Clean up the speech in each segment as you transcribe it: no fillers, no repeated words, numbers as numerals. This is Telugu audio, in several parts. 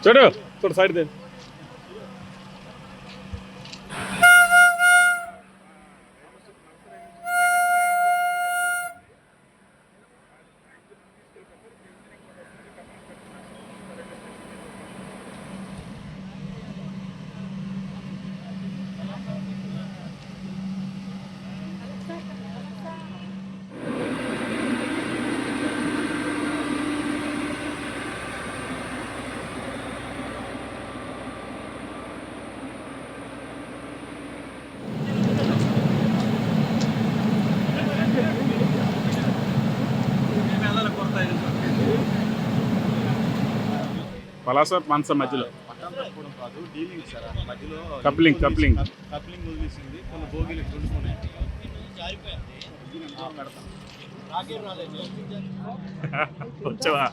చూడు చూడు సైడ్ దే పలాస మనస మధ్యలో కప్లింగ్ కప్లింగ్ కప్లింగ్ వదిలేసింది కొన్ని బోగీలు చుట్టుకున్నాయి వచ్చావా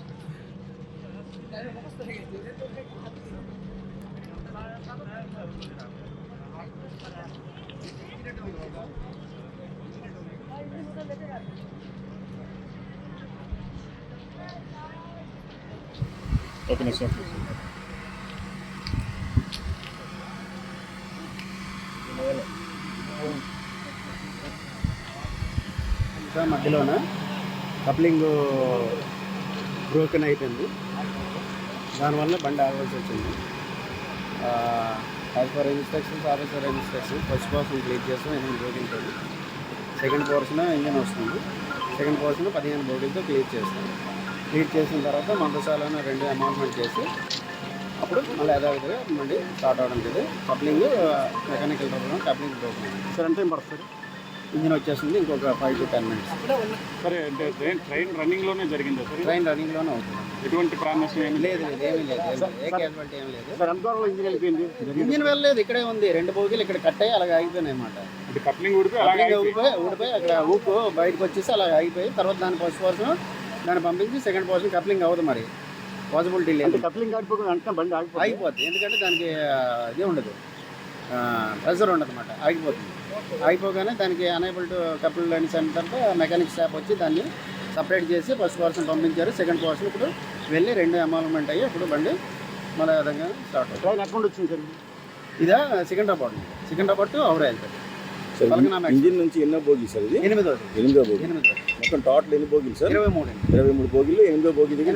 ఒక నిమిషం మధ్యలోన కప్లింగ్ బ్రోకెన్ అయిపోయింది, దానివల్ల బండి ఆగవలసి వచ్చింది. As per instructions officer instructions first portion clear చేస్తాం 8 బోగీలతో, సెకండ్ పోర్షన్ ఇంజన్ వస్తుంది, సెకండ్ పోర్షన్ 15 బోగీలతో క్లియర్ చేస్తాం. క్లియర్ చేసిన తర్వాత మందసాలను 2 అమౌంట్మెంట్ చేసి అప్పుడు మళ్ళీ యథావిధిగా మళ్ళీ స్టార్ట్ అవడం లేదు. Coupling mechanical problem, coupling problem sir ఎంత టైం పడుతుంది? ఇంజిన్ వచ్చేస్తుంది ఇంకొక 5 to 10 minutes. సరే అంటే ట్రైన్ రన్నింగ్లోనే జరిగిందా సార్? ట్రైన్ రన్నింగ్లోనే అవుతుంది, ఎటువంటి ప్రాణనష్టం ఏమి లేదు ఏమీ లేదు, ఏ క్యాజువాలిటీ ఏమీ లేదు. సార్ ఎంత దూరంలో ఇంజిన్ వెళ్ళిపోయింది? ఇంజిన్ వెళ్ళలేదు, ఇక్కడే ఉంది. 2 బోగీలు ఇక్కడ కట్ అయ్యి అలాగే ఆగిపోయినాయి అన్నమాట. అంటే కప్లింగ్ ఊడిపోయి అలాగే ఊడిపోయి అక్కడ ఊపు బయటకు వచ్చేసి అలాగే ఆగిపోయి తర్వాత దాని ఫస్ట్ పోర్షన్ దాన్ని పంపించి సెకండ్ పోర్షన్ కప్లింగ్ అవ్వదు, మరి పాసిబిలిటీ లేదు. కప్లింగ్ ఆగిపోకుండా అంటే బండి ఆగిపోద్ది, ఎందుకంటే దానికి ఇది ఉండదు, ప్రెషర్ ఉండదు అన్నమాట, ఆగిపోతుంది. ఆగిపోగానే దానికి అనేబుల్ టు కపుల్ లైన్స్ అయిన తర్వాత మెకానిక్ స్టాఫ్ వచ్చి దాన్ని సపరేట్ చేసి ఫస్ట్ పోర్షన్ పంపించారు. సెకండ్ పోర్షన్ ఇప్పుడు వెళ్ళి 2 అమాల్మెంట్ అయ్యి ఇప్పుడు బండి మళ్ళీ విధంగా స్టార్ట్ అవుతుంది. ట్రైన్ అకౌంట్ వచ్చింది సార్? ఇదా సికింద్రాబాద్ టు ఔరా వెళ్తారు. ఇంజిన్ నుంచి ఎన్నో బోగి సార్? ఇది 8వ బోగి. మొత్తం టోటల్ ఎన్ని బోగీలు సార్? 23 23 బోగీలు 8వ బోగి దగ్గర